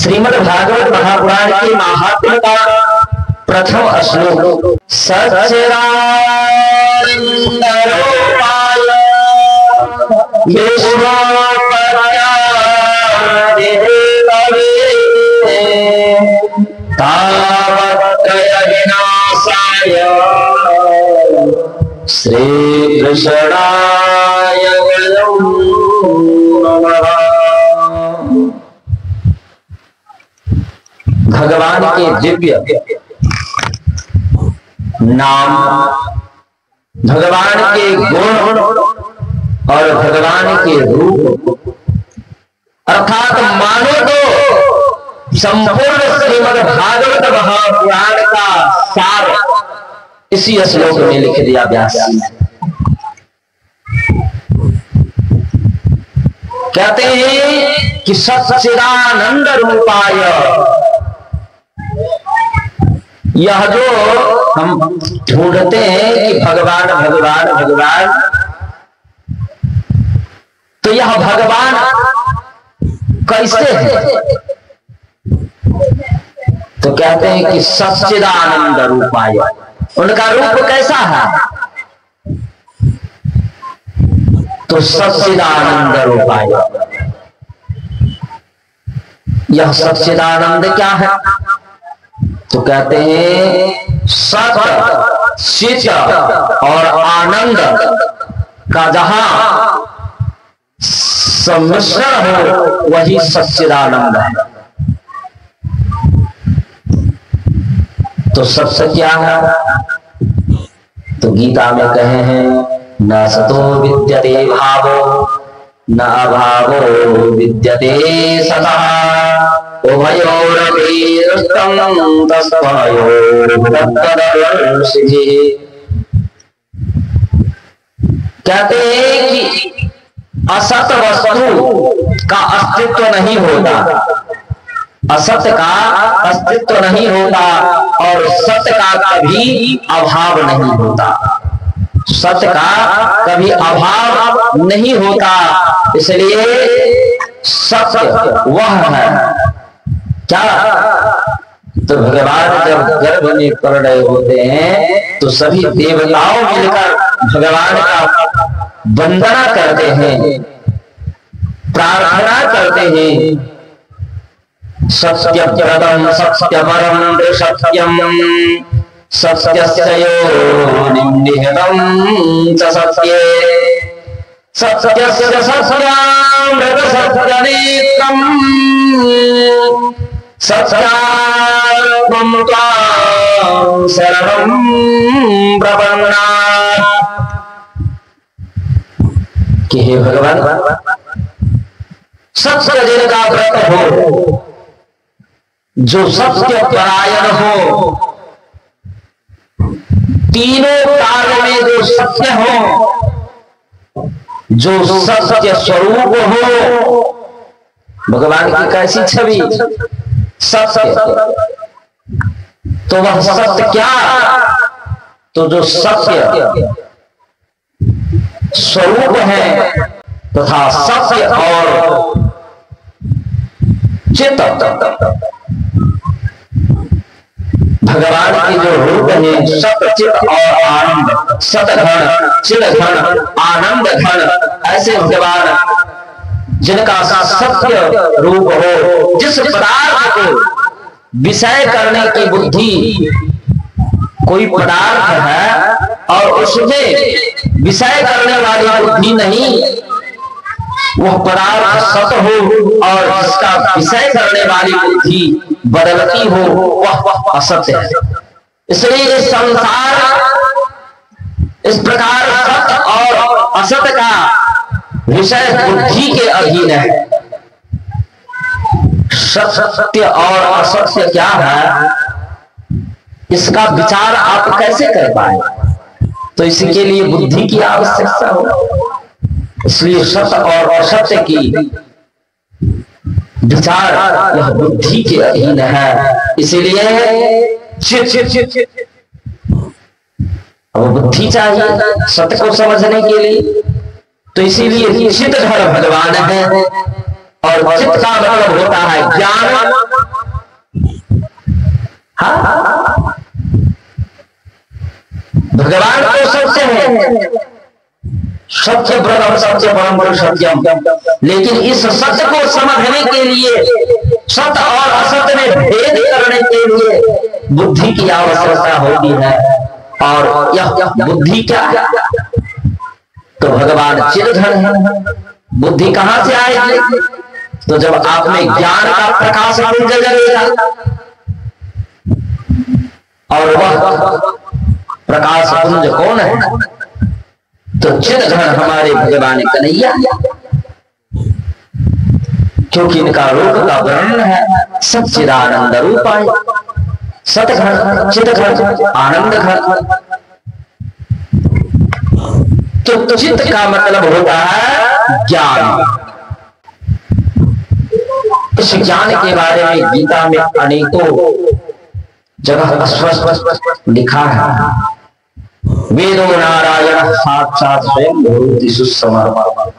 श्रीमद् भागवत महापुराण के महात्म्य का प्रथम श्लोक। सच्चिदानंदरूपाय विश्वोपत्यादिहेतवे तावत्रय विनाशाय श्रीकृष्णाय वयं नमः। भगवान के दिव्य नाम, भगवान के गुण और भगवान के रूप अर्थात मानो तो संपूर्ण श्रीमद् भागवत महापुराण का सार इसी श्लोक में लिख दिया व्यास जी। कहते हैं कि सच्चिदानंद रूपाय, यह जो हम ढूंढते हैं कि भगवान भगवान भगवान, तो यह भगवान कैसे है? तो कहते हैं कि सच्चिदानंद रूपाय, उनका रूप कैसा है? तो सच्चिदानंद रूपाय, यह सच्चिदानंद क्या है? तो कहते हैं सत चित और आनंद का जहां सम्मिश्रण हो वही सच्चिदानंद है। तो सत्य क्या है? तो गीता में कहे हैं न सतो विद्यते भावो न अभावो विद्यते सतः उभयोरपि दृष्टं तस्मयोर्दर्शिः। कहते हैं कि असत वस्तु का अस्तित्व नहीं होता, असत का अस्तित्व नहीं होता और सत्य का कभी अभाव नहीं होता, सत्य का कभी अभाव नहीं होता। इसलिए सत्य वह है क्या? तो भगवान जब गर्भ में पड़ रहे होते हैं तो सभी देवताओं मिलकर भगवान का वंदना करते हैं, प्रार्थना करते हैं। सत्यव्रतम सत्यपरम सत्यम सत्यस्य योनिं निहितं च सत्ये सत्यस्य सत्यामृत सत्यनेत्रं सत्यात्मं त्वां शरणं प्रपन्नाः। कि हे भगवान, सत्य जिनका व्रत हो, जो सत्य परायण हो, तीनों काल में जो सत्य हो, जो सत्य स्वरूप हो, भगवान की कैसी छवि सत्य। तो वह सत्य क्या? तो जो सत्य स्वरूप है तथा सत्य और चित्त, भगवान की जो रूप है सत्य चित्त और आनंद, सतघन चित्त घन आनंद घन, ऐसे भगवान जिनका सत्य रूप हो, जिस पदार्थ को विषय करने की बुद्धि, कोई पदार्थ है और उसमें विषय करने वाली बुद्धि नहीं, वह पदार्थ सत हो और जिसका विषय करने वाली बुद्धि बदलती हो वह असत्य है। इसलिए इस संसार इस प्रकार सत्य और असत्य का विषय बुद्धि के अधीन है। सत्य और असत्य क्या है, इसका विचार आप कैसे कर पाए? तो इसके लिए बुद्धि की आवश्यकता हो। इसलिए सत्य और असत्य की विचार यह बुद्धि के अधीन है। इसीलिए बुद्धि चाहिए सत्य को समझने के लिए। तो इसीलिए चित्त घर भगवान है और चित्त का मतलब होता है ज्ञान हाँ, भगवान तो सत्य है, सत्य ब्रह्म सत्य परम गुरु सत्यम। लेकिन इस सत्य को समझने के लिए, सत्य और असत्य में भेद करने के लिए बुद्धि की आवश्यकता होती है। और यह बुद्धि क्या है? तो भगवान चिरधन है। बुद्धि कहां से आएगी? तो जब आप में ज्ञान का प्रकाश पुंज जलेगा, और वह प्रकाश पुंज कौन है? तो चिरधन हमारे भगवान कन्हैया, क्योंकि इनका रूप का वर्णन है सच्चिदानंद रूपाय, सतघन चितघन आनंद घन। तो चित्त का मतलब होता है ज्ञान। इस ज्ञान के बारे में गीता में अनेकों जगह स्पष्ट लिखा है। वेदो नारायण साक्षात् स्वयं भूति सुसमर्पण।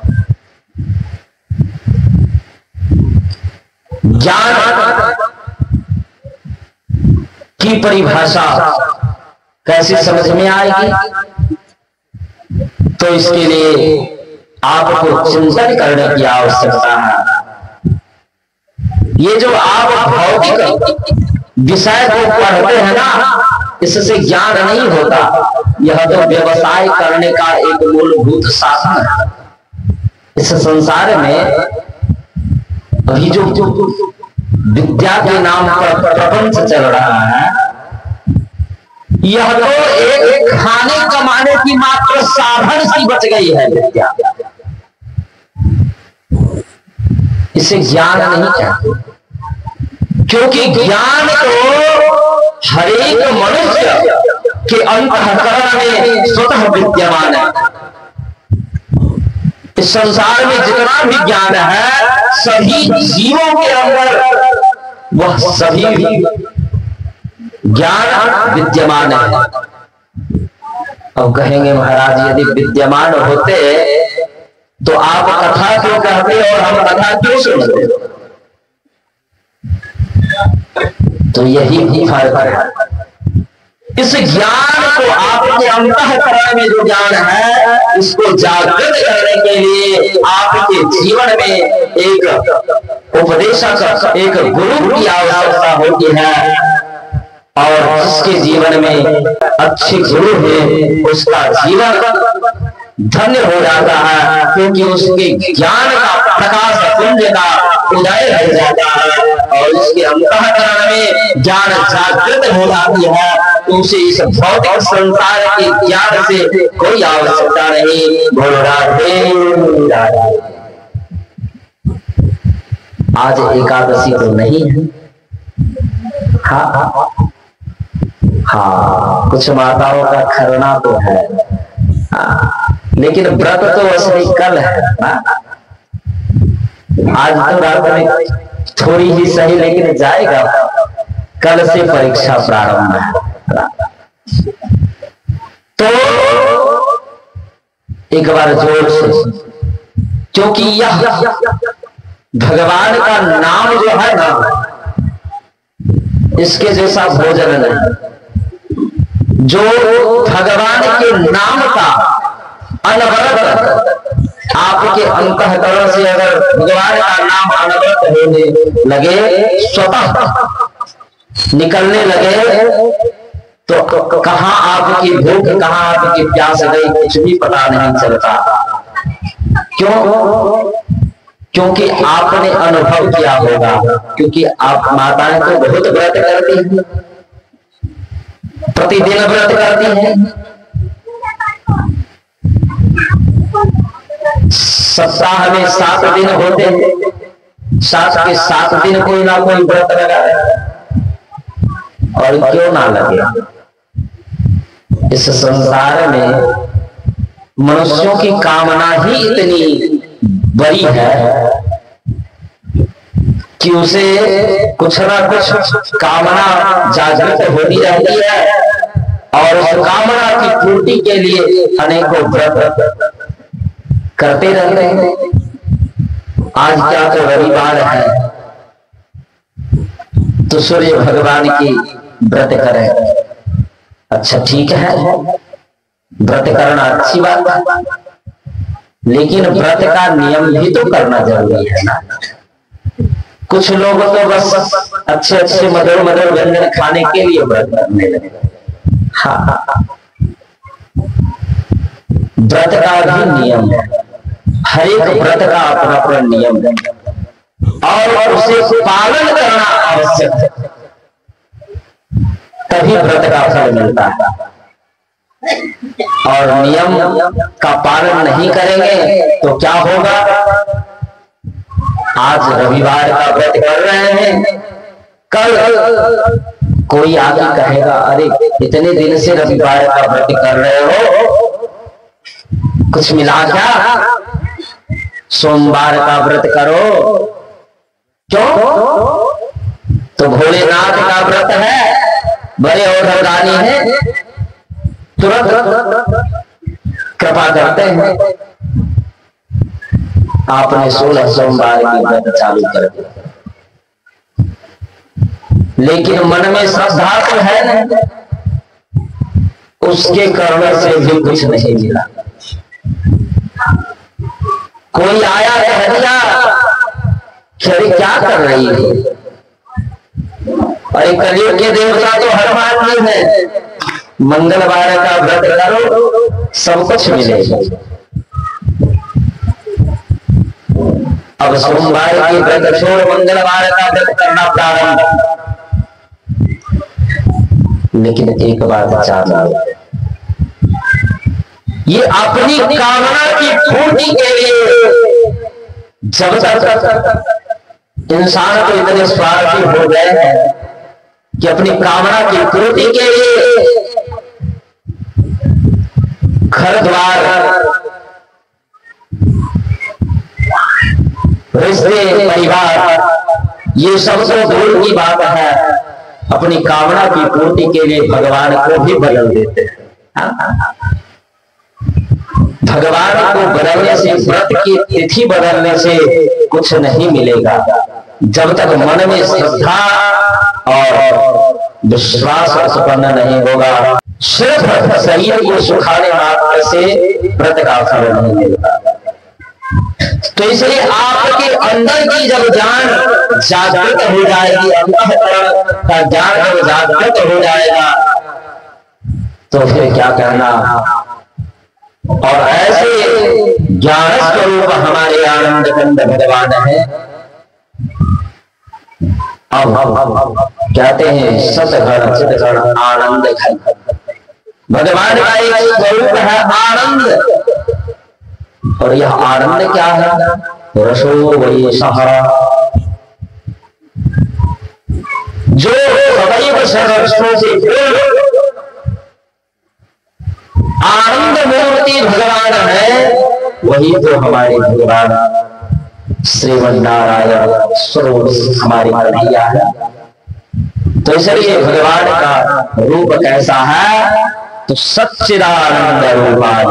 ज्ञान की परिभाषा कैसे समझ में आएगी? तो इसके लिए आपको चिंतन करने की आवश्यकता है। ये जो आप भौतिक विषय को पढ़ते हैं ना, इससे ज्ञान नहीं होता। यह तो व्यवसाय करने का एक मूलभूत साधन है। इस संसार में अभी जो विद्या के नाम पर प्रपंच चल रहा है, यह तो एक खाने कमाने की मात्र साधन सी बच गई है विद्या। इसे ज्ञान नहीं कहते, क्योंकि ज्ञान तो हरेक मनुष्य के अंतःकरण में स्वतः विद्यमान है। इस संसार में जितना भी ज्ञान है, सभी जीवों के अंदर वह सभी ज्ञान विद्यमान है। अब कहेंगे महाराज यदि विद्यमान होते तो आप कथा क्यों कहते और हम कथा क्यों सुनते? तो यही भी फर्क है। इस ज्ञान को आपके अंतःकरण में जो ज्ञान है, इसको जागृत करने के लिए आपके जीवन में एक उपदेशक, एक गुरु की आवश्यकता होती है। और जिसके जीवन में अच्छे गुरु है, उसका जीवन धन्य हो जाता है, क्योंकि उसके ज्ञान का प्रकाश पुंज का उदय हो जाता है और उसके अंतःकरण में ज्ञान जागृत हो जाती है। तो उसे इस भौतिक संसार के ज्ञान से कोई आवश्यकता नहीं। बोलो राधे राधे। आज एकादशी तो नहीं है। हाँ, कुछ माताओं का खरना तो है, लेकिन व्रत तो असली कल है ना। आज तो रात में थोड़ी ही सही, लेकिन जाएगा। कल से परीक्षा प्रारंभ है। तो एक बार जोर से, क्योंकि यह भगवान का नाम जो है ना, इसके जैसा भोजन नहीं। जो भगवान के नाम का अनवरत आपके अंतःकरण से अगर भगवान का नाम अनवरत होने लगे, स्वतः निकलने लगे, तो कहां आपकी भूख, कहां आपकी प्यास गई, कुछ भी पता नहीं चलता। क्यों? क्योंकि आपने अनुभव किया होगा। क्योंकि आप माताएं तो बहुत व्रत करती हैं, प्रतिदिन व्रत करती हैं। सप्ताह में 7 दिन होते हैं, 7 के 7 दिन कोई ना कोई व्रत लगा है। और क्यों ना लगे? इस संसार में मनुष्यों की कामना ही इतनी बड़ी है कि उसे कुछ ना कुछ कामना जागृत होती रहती है, और उस कामना की पूर्ति के लिए अनेकों व्रत करते रहते हैं। आज क्या तो रविवार है, तो सूर्य भगवान की व्रत करें। अच्छा ठीक है, व्रत करना अच्छी बात है, लेकिन व्रत का नियम भी तो करना जरूरी है ना। कुछ लोग तो बस अच्छे अच्छे मधुर मधुर व्यंजन खाने के लिए व्रत करने लगे। हाँ, व्रत का भी नियम है, हर एक व्रत का अपना अपना नियम है और उसे पालन करना आवश्यक है, तभी व्रत का फल मिलता है। और नियम का पालन नहीं करेंगे तो क्या होगा? आज रविवार का व्रत कर रहे हैं, कल कोई आके कहेगा अरे इतने दिन से रविवार का व्रत कर रहे हो, कुछ मिला क्या? सोमवार का व्रत करो। क्यों? तो भोलेनाथ का व्रत है, बड़े और दानी है, तुरंत कृपा करते हैं। आपने 16 सोमवार की व्रत चालू कर दिया, लेकिन मन में श्रद्धा तो है नहीं, उसके करने से भी कुछ नहीं मिला। कोई आया कह दिया क्या कर रही है? अरे कलयुग के देवता तो हनुमान जी है, मंगलवार का व्रत करो सब कुछ मिलेगा। अब सोमवार की व्रत छोड़ मंगलवार का व्रत करना प्रारंभ। लेकिन एक बात जानना, ये अपनी कामना की पूर्ति के लिए जब तक इंसान को इतने स्वार्थी हो गए हैं कि अपनी कामना की पूर्ति के लिए घर द्वार, रिश्ते, परिवार, ये सब तो दूर की बात है, अपनी कामना की पूर्ति के लिए भगवान को भी बदल देते हैं। भगवान को बदलने से, व्रत की तिथि बदलने से कुछ नहीं मिलेगा, जब तक मन में श्रद्धा और विश्वास उत्पन्न नहीं होगा। सिर्फ शरीर को सुखाने मात्र से व्रत का फल नहीं मिलता। तो इसलिए आपके अंदर की जब ज्ञान जागृत हो जाएगी, अंतःकरण का ज्ञान जब जागृत हो जाएगा, तो फिर क्या कहना। और ऐसे ज्ञान स्वरूप हमारे आनंद कंद भगवान है। अब कहते हैं सतगण चितगण आनंद घन। भगवान का एक स्वरूप है आनंद, और यह आनंद क्या है? रसो वही सहारा, जो सदैव सर्वस्वों से आनंद मूर्ति भगवान है, वही तो हमारे भगवान श्रीमन नारायण स्वरूप हमारी कन्हैया है। तो इसलिए भगवान का रूप कैसा है? तो सच्चिदानंद रूपाय।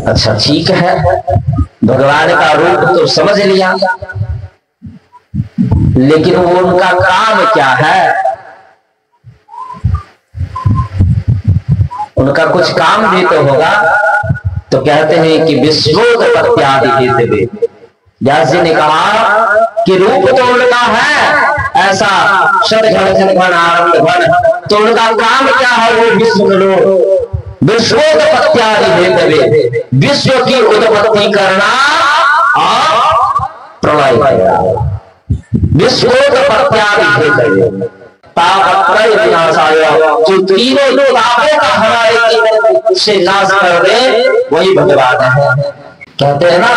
अच्छा ठीक है, भगवान का रूप तो समझ लिया, लेकिन वो उनका काम क्या है? उनका कुछ काम भी तो होगा। तो कहते हैं कि विश्वोत्पत्त्यादि हेतवे, व्यास जी ने कहा कि रूप तो उनका है ऐसा सदघन चितघन आनंद घन, तो उनका काम क्या है? वो विश्वोत्पत्त्यादि हेतवे, विश्व की उत्पत्ति करना और प्रलय करना। विश्वोत्पत्त्यादि हेतवे तापत्रय विनाशाय, जो तीनों तापों का हमारे जीवन से नाश कर दे, वही भगवान है। कहते हैं ना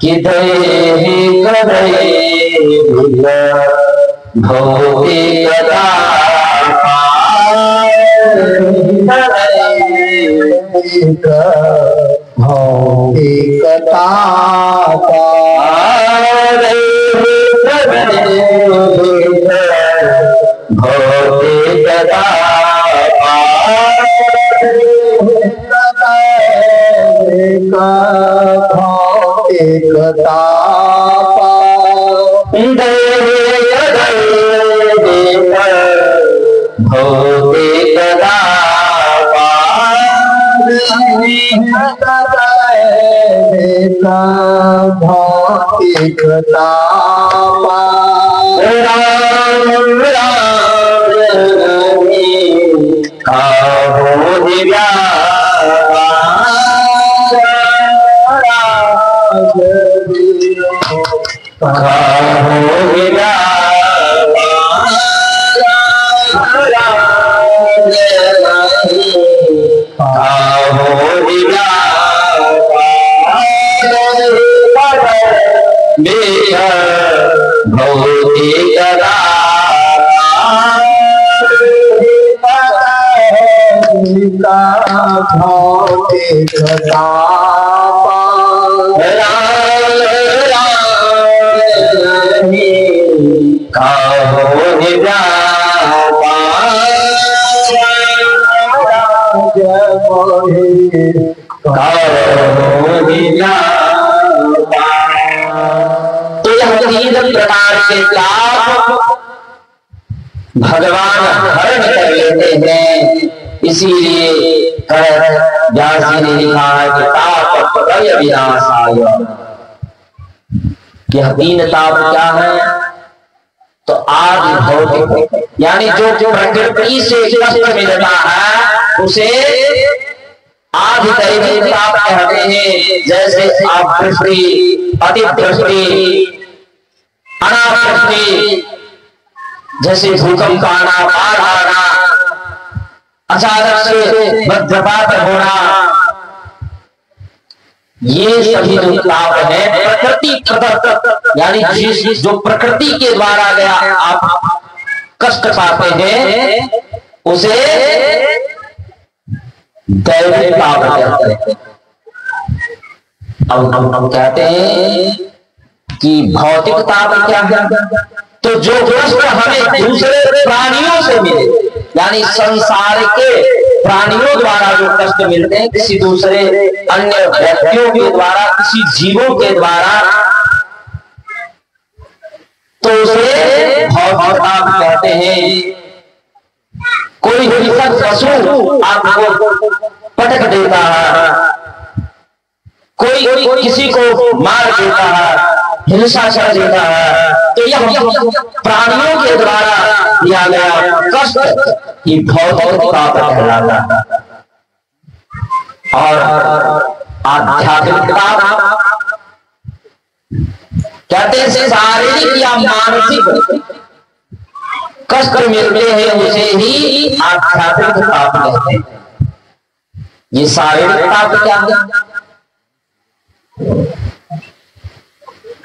कि देहि कदये भौतिकता भौतिकता भौतिकता भौतिकता भौतिकता तो यह तीन प्रकार के ताप भगवान हरण कर लेते हैं। इसीलिए व्यास जी ने लिखा है कि ताप प्रलय विनाशाय। यह तीन ताप क्या है? तो आदि भौतिक, यानी जो प्रकृति से कष्ट मिलता है उसे आदि दैविक ताप कहते हैं। जैसे अवृष्टि, अतिवृष्टि, अनावृष्टि, जैसे भूकंप का आना, बाढ़ आना, अचानक से वज्रपात होना, ये सभी जो ताप है प्रकृति प्रदत्त, यानी जो प्रकृति के द्वारा गया आप कष्ट पाते हैं उसे दैविक ताप कहते हैं। अब कहते हैं कि भौतिक ताप क्या है? तो जो कष्ट हमें दूसरे प्राणियों से मिले, यानी संसार के प्राणियों द्वारा जो कष्ट मिलते हैं, किसी दूसरे अन्य व्यक्तियों के द्वारा, किसी जीवों के द्वारा, तो उसे भौतिक ताप कहते हैं। कोई हिंसक पशु आपको पटक देता है, कोई किसी को मार देता है, हिंसा कर देता है, तो यह प्राणियों के द्वारा दिया गया कष्ट ही भौतिक ताप कहलाता है। और आध्यात्मिक ताप कहते हैं शारीरिक या मानसिक कष्ट मिलते हैं उसे ही आध्यात्मिक ताप कहते हैं। ये शारीरिक ताप क्या है?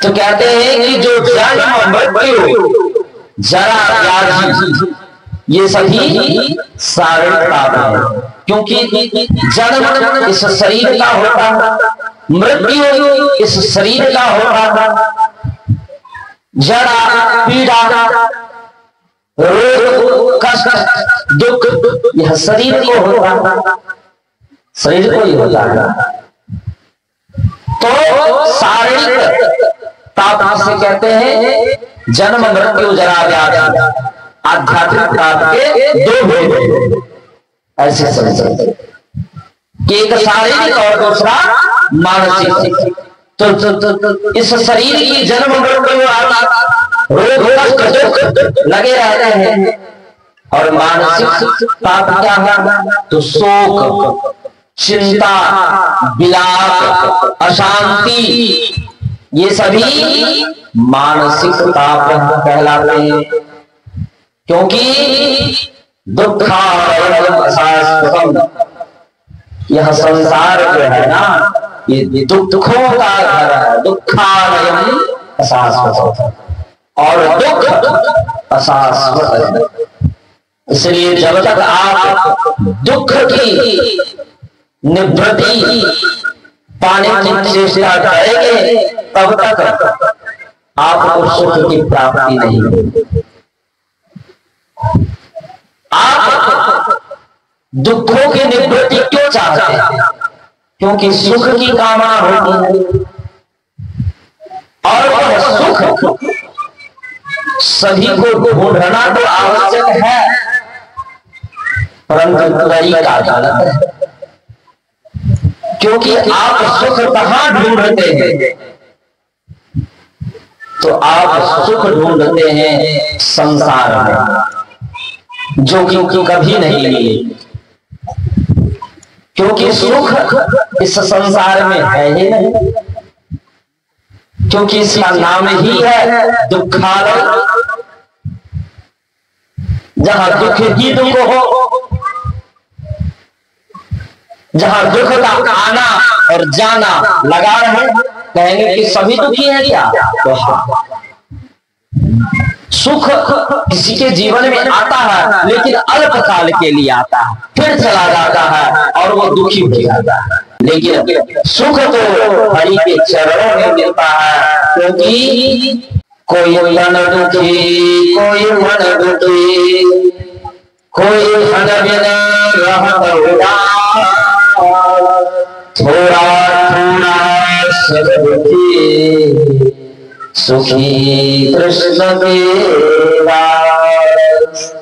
तो कहते हैं कि जो जन्म, मृत्यु, जरा, व्याधि, ये सभी शारीरिक ताप है। क्योंकि जन्म इस शरीर का होता है, मृत्यु इस शरीर का होता है, जरा, पीड़ा, रोग, कष्ट, दुख यह शरीर को होता है, शरीर को ही होता है। तो शारीरिक ताप से कहते हैं जन्म, मृत्यु, जरा, व्याधि। आध्यात्मिक ताप के दो भेद ऐसे समझते कि एक शारीरिक और दूसरा मानसिक। तो इस शरीर की जन्म, मृत्यु, रोग, कष्ट, दुख लगे रहते हैं। और मानसिक ताप क्या है? तो शोक, चिंता, विलाप, अशांति, ये सभी मानसिक ताप कहलाते हैं। क्योंकि दुःखालयम् अशाश्वतम्, यह संसार जो है ना, ये दुखों का घर है। दुःखालयम् अशाश्वतम्, और दुख अशाश्वत है। इसलिए जब तक आप दुख की निवृत्ति पाने की चेष्टा करेंगे तब तक आपको सुख की प्राप्ति नहीं होगी। आप दुखों की निवृत्ति क्यों चाहते हैं? क्योंकि सुख की कामना होती है, और वह सुख सभी को ढूंढना तो आवश्यक है, परंतु तरीका गलत है, क्योंकि आप सुख कहां ढूंढते हैं? तो आप सुख ढूंढते हैं संसार में, जो कि कभी नहीं मिले, क्योंकि सुख इस संसार में है ही नहीं, क्योंकि इसका नाम ही है दुखालय। जहां दुख ही दुख हो, जहां दुख का आना और जाना लगा रहे, कहेंगे कि सभी दुखी हैं क्या? तो हाँ, सुख किसी के जीवन में आता है, लेकिन अल्पकाल के लिए आता है, फिर चला जाता है और वो दुखी हो जाता है। लेकिन सुख तो हरि के चरणों में मिलता है, क्योंकि कोई मन दुखी, कोई मन दुखी, कोई धन बिना रहत उदास, थोड़ा थोड़ा सब दुखी, सुखी कृष्ण के दास।